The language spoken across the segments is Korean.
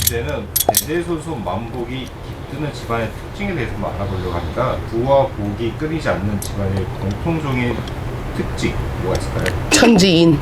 이제는 대대손손 만복이 깃드는 집안의 특징에 대해서 한번 알아보려고 합니다. 부와 복이 끊이지 않는 집안의 공통적인 특징 뭐가 있을까요? 천지인.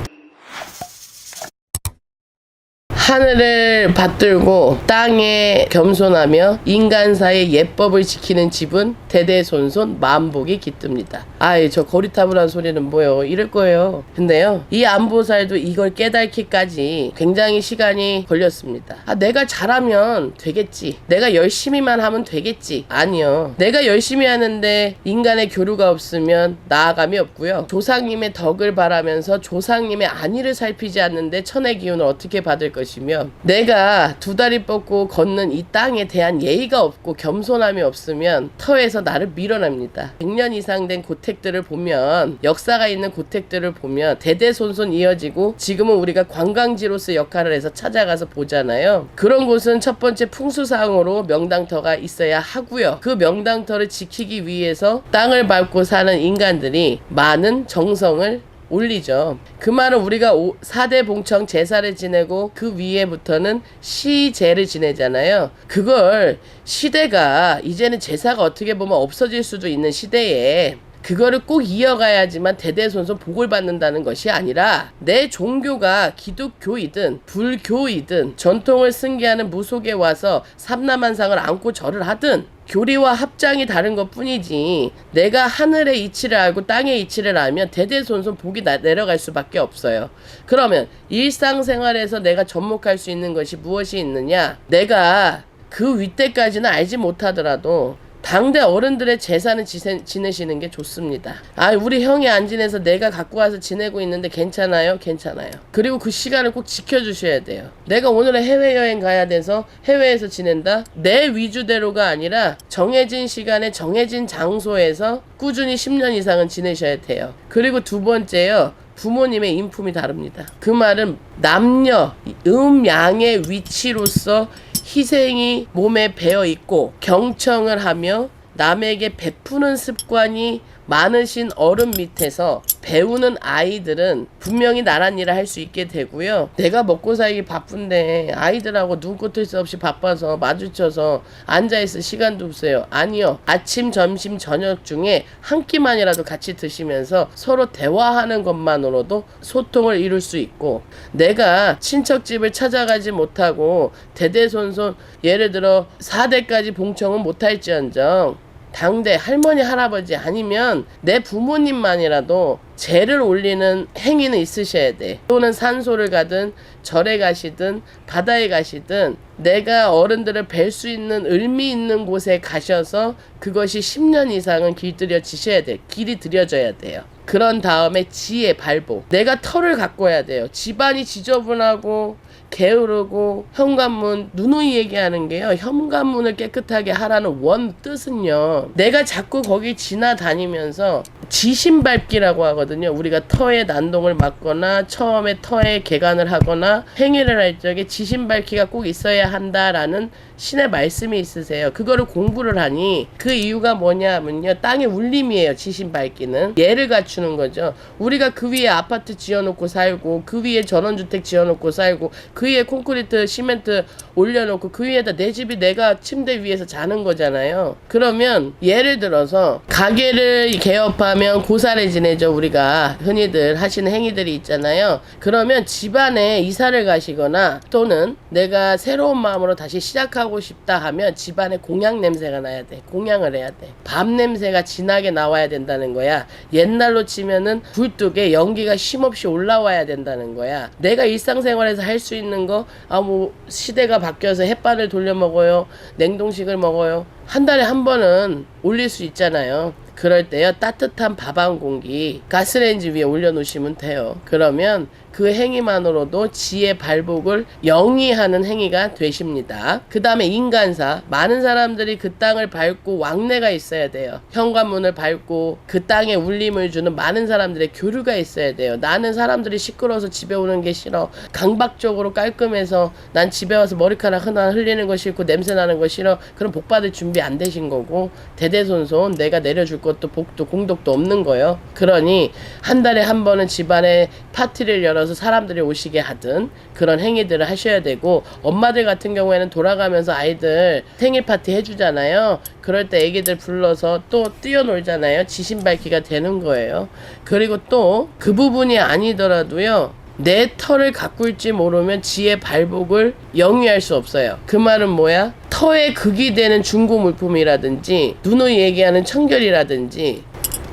하늘을 받들고 땅에 겸손하며 인간사의 예법을 지키는 집은 대대손손 만복이 깃듭니다. 아이, 저 고리타분한 소리는 뭐요? 이럴 거예요. 근데요, 이 안보살도 이걸 깨닫기까지 굉장히 시간이 걸렸습니다. 내가 잘하면 되겠지, 내가 열심히만 하면 되겠지. 아니요, 내가 열심히 하는데 인간의 교류가 없으면 나아감이 없고요, 조상님의 덕을 바라면서 조상님의 안위를 살피지 않는데 천의 기운을 어떻게 받을 것이며, 내가 두 다리 뻗고 걷는 이 땅에 대한 예의가 없고 겸손함이 없으면 터에서 나를 밀어냅니다. 100년 이상 된 고택들을 보면, 역사가 있는 고택들을 보면 대대손손 이어지고 지금은 우리가 관광지로서 역할을 해서 찾아가서 보잖아요. 그런 곳은 첫 번째 풍수상으로 명당터가 있어야 하고요, 그 명당터를 지키기 위해서 땅을 밟고 사는 인간들이 많은 정성을 올리죠. 그 말은 우리가 4대 봉청 제사를 지내고 그 위에부터는 시제를 지내잖아요. 그걸 시대가 이제는 제사가 어떻게 보면 없어질 수도 있는 시대에 그거를 꼭 이어가야지만 대대손손 복을 받는다는 것이 아니라, 내 종교가 기독교이든 불교이든 전통을 승계하는 무속에 와서 삼라만상을 안고 절을 하든 교리와 합장이 다른 것 뿐이지, 내가 하늘의 이치를 알고 땅의 이치를 알면 대대손손 복이 내려갈 수밖에 없어요. 그러면 일상생활에서 내가 접목할 수 있는 것이 무엇이 있느냐? 내가 그 윗대까지는 알지 못하더라도 당대 어른들의 제사는 지내시는 게 좋습니다. 우리 형이 안 지내서 내가 갖고 와서 지내고 있는데 괜찮아요? 괜찮아요. 그리고 그 시간을 꼭 지켜주셔야 돼요. 내가 오늘은 해외여행 가야 돼서 해외에서 지낸다? 내 위주대로가 아니라 정해진 시간에 정해진 장소에서 꾸준히 10년 이상은 지내셔야 돼요. 그리고 두 번째요, 부모님의 인품이 다릅니다. 그 말은 남녀 음양의 위치로서 희생이 몸에 배어 있고 경청을 하며 남에게 베푸는 습관이 많으신 어른 밑에서 배우는 아이들은 분명히 나란 일을 할 수 있게 되고요. 내가 먹고 살기 바쁜데 아이들하고 눈코 뜰 새 없이 바빠서 마주쳐서 앉아있을 시간도 없어요. 아니요, 아침, 점심, 저녁 중에 한 끼만이라도 같이 드시면서 서로 대화하는 것만으로도 소통을 이룰 수 있고, 내가 친척집을 찾아가지 못하고 대대손손 예를 들어 4대까지 봉청은 못할지언정 당대 할머니 할아버지 아니면 내 부모님만이라도 제를 올리는 행위는 있으셔야 돼. 또는 산소를 가든 절에 가시든 바다에 가시든 내가 어른들을 뵐 수 있는 의미 있는 곳에 가셔서 그것이 10년 이상은 길들여지셔야 돼. 길이 들여져야 돼요. 그런 다음에 지혜 발복. 내가 터를 가꿔야 돼요. 집안이 지저분하고 게으르고 현관문 누누이 얘기하는 게요, 현관문을 깨끗하게 하라는 원 뜻은요, 내가 자꾸 거기 지나다니면서 지신밟기라고 하거든요. 우리가 터에 난동을 맞거나 처음에 터에 개간을 하거나 행위를 할 적에 지신밟기가 꼭 있어야 한다라는 신의 말씀이 있으세요. 그거를 공부를 하니 그 이유가 뭐냐면요, 땅의 울림이에요. 지신밟기는 예를 갖추는 거죠. 우리가 그 위에 아파트 지어놓고 살고 그 위에 전원주택 지어놓고 살고 그 위에 콘크리트 시멘트 올려놓고 그 위에다 내 집이 내가 침대 위에서 자는 거잖아요. 그러면 예를 들어서 가게를 개업하면 고사를 지내죠. 우리가 흔히들 하시는 행위들이 있잖아요. 그러면 집안에 이사를 가시거나 또는 내가 새로운 마음으로 다시 시작하고 싶다 하면 집안에 공양 냄새가 나야 돼. 공양을 해야 돼. 밥 냄새가 진하게 나와야 된다는 거야. 옛날로 치면은 굴뚝에 연기가 쉼없이 올라와야 된다는 거야. 내가 일상생활에서 할 수 있는 거, 뭐 시대가 바뀌어서 햇반을 돌려 먹어요, 냉동식을 먹어요, 한 달에 한 번은 올릴 수 있잖아요. 그럴 때요, 따뜻한 밥 한 공기 가스레인지 위에 올려놓으시면 돼요. 그러면 그 행위만으로도 지혜 발복을 영위하는 행위가 되십니다. 그 다음에 인간사. 많은 사람들이 그 땅을 밟고 왕래가 있어야 돼요. 현관문을 밟고 그 땅에 울림을 주는 많은 사람들의 교류가 있어야 돼요. 나는 사람들이 시끄러워서 집에 오는 게 싫어, 강박적으로 깔끔해서 난 집에 와서 머리카락 하나 흘리는 거 싫고 냄새 나는 거 싫어, 그럼 복 받을 준비 안 되신 거고, 대대손손 내가 내려줄 거 것도 복도 공덕도 없는 거예요. 그러니 한 달에 한 번은 집안에 파티를 열어서 사람들이 오시게 하든 그런 행위들을 하셔야 되고, 엄마들 같은 경우에는 돌아가면서 아이들 생일 파티 해주잖아요. 그럴 때 애기들 불러서 또 뛰어놀잖아요. 지신밟기가 되는 거예요. 그리고 또 그 부분이 아니더라도요, 내 털을 가꿀지 모르면 지의 발복을 영위할 수 없어요. 그 말은 뭐야? 터에 극이 되는 중고 물품이라든지 누누이 얘기하는 청결이라든지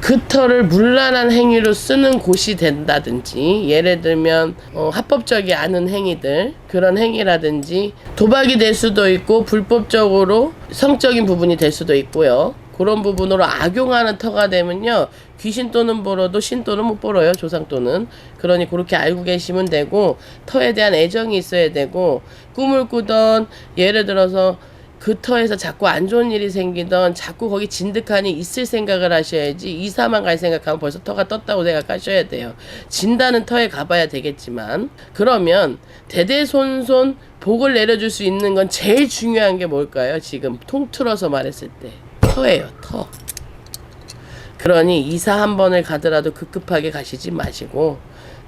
그 털을 문란한 행위로 쓰는 곳이 된다든지, 예를 들면 합법적이 않은 행위들, 그런 행위라든지 도박이 될 수도 있고 불법적으로 성적인 부분이 될 수도 있고요. 그런 부분으로 악용하는 터가 되면요, 귀신 또는 벌어도 신 또는 못 벌어요. 조상 또는. 그러니 그렇게 알고 계시면 되고, 터에 대한 애정이 있어야 되고, 꿈을 꾸던, 예를 들어서 그 터에서 자꾸 안 좋은 일이 생기던, 자꾸 거기 진득하니 있을 생각을 하셔야지, 이사만 갈 생각하면 벌써 터가 떴다고 생각하셔야 돼요. 진다는 터에 가봐야 되겠지만, 그러면 대대손손 복을 내려줄 수 있는 건 제일 중요한 게 뭘까요? 지금 통틀어서 말했을 때 터예요. 터. 그러니 이사 한 번을 가더라도 급급하게 가시지 마시고,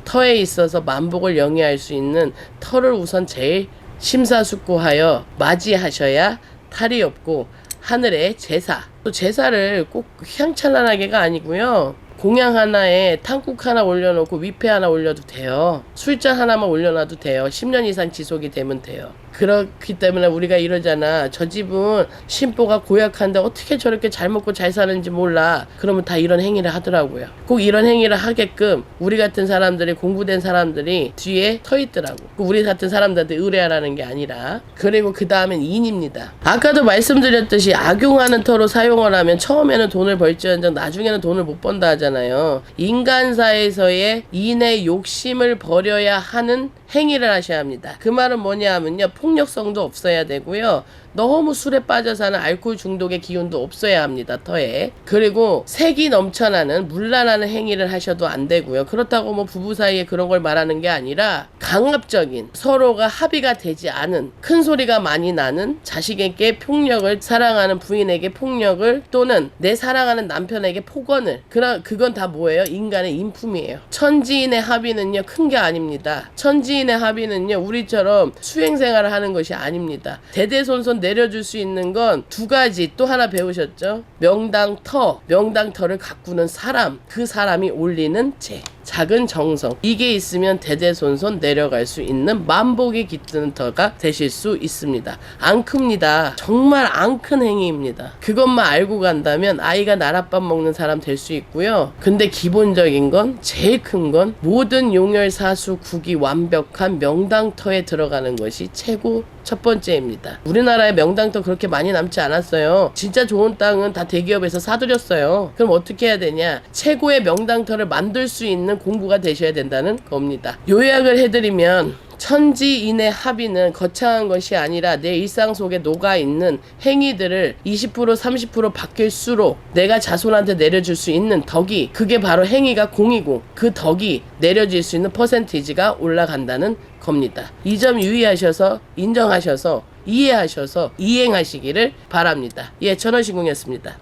터에 있어서 만복을 영위할 수 있는 터를 우선 제일 심사숙고하여 맞이하셔야 탈이 없고, 하늘의 제사, 또 제사를 꼭 휘황찬란하게가 아니고요, 공양 하나에 탕국 하나 올려놓고 위패 하나 올려도 돼요. 술잔 하나만 올려놔도 돼요. 10년 이상 지속이 되면 돼요. 그렇기 때문에 우리가 이러잖아. 저 집은 신보가 고약한데 어떻게 저렇게 잘 먹고 잘 사는지 몰라. 그러면 다 이런 행위를 하더라고요. 꼭 이런 행위를 하게끔 우리 같은 사람들이, 공부된 사람들이 뒤에 서 있더라고. 우리 같은 사람들한테 의뢰하라는 게 아니라. 그리고 그 다음엔 인입니다. 아까도 말씀드렸듯이 악용하는 터로 사용을 하면 처음에는 돈을 벌지언정 나중에는 돈을 못 번다 하잖아요. 인간사에서의 인의 욕심을 버려야 하는 행위를 하셔야 합니다. 그 말은 뭐냐 하면요, 폭력성도 없어야 되고요, 너무 술에 빠져 사는 알코올 중독의 기운도 없어야 합니다. 터에. 그리고 색이 넘쳐나는 문란하는 행위를 하셔도 안 되고요. 그렇다고 뭐 부부 사이에 그런 걸 말하는 게 아니라, 강압적인, 서로가 합의가 되지 않은, 큰 소리가 많이 나는, 자식에게 폭력을, 사랑하는 부인에게 폭력을, 또는 내 사랑하는 남편에게 폭언을, 그건 다 뭐예요? 인간의 인품이에요. 천지인의 합의는요, 큰 게 아닙니다. 천지인의 합의는요, 우리처럼 수행생활을 하는 것이 아닙니다. 대대손손 내려줄 수 있는 건 두 가지. 또 하나 배우셨죠? 명당터, 명당터를 가꾸는 사람, 그 사람이 올리는 재, 작은 정성, 이게 있으면 대대손손 내려갈 수 있는 만복이 깃드는 터가 되실 수 있습니다. 안 큽니다. 정말 안 큰 행위입니다. 그것만 알고 간다면 아이가 나랏밥 먹는 사람 될 수 있고요. 근데 기본적인 건, 제일 큰 건, 모든 용혈사수 국이 완벽한 명당터에 들어가는 것이 최고 첫 번째입니다. 우리나라에 명당터 그렇게 많이 남지 않았어요. 진짜 좋은 땅은 다 대기업에서 사들였어요. 그럼 어떻게 해야 되냐? 최고의 명당터를 만들 수 있는 공부가 되셔야 된다는 겁니다. 요약을 해드리면, 천지인의 합의는 거창한 것이 아니라 내 일상 속에 녹아있는 행위들을 20% 30% 바뀔수록 내가 자손한테 내려줄 수 있는 덕이, 그게 바로 행위가 공이고, 그 덕이 내려질 수 있는 퍼센티지가 올라간다는 겁니다. 이 점 유의하셔서, 인정하셔서, 이해하셔서 이행하시기를 바랍니다. 예, 천원신궁이었습니다.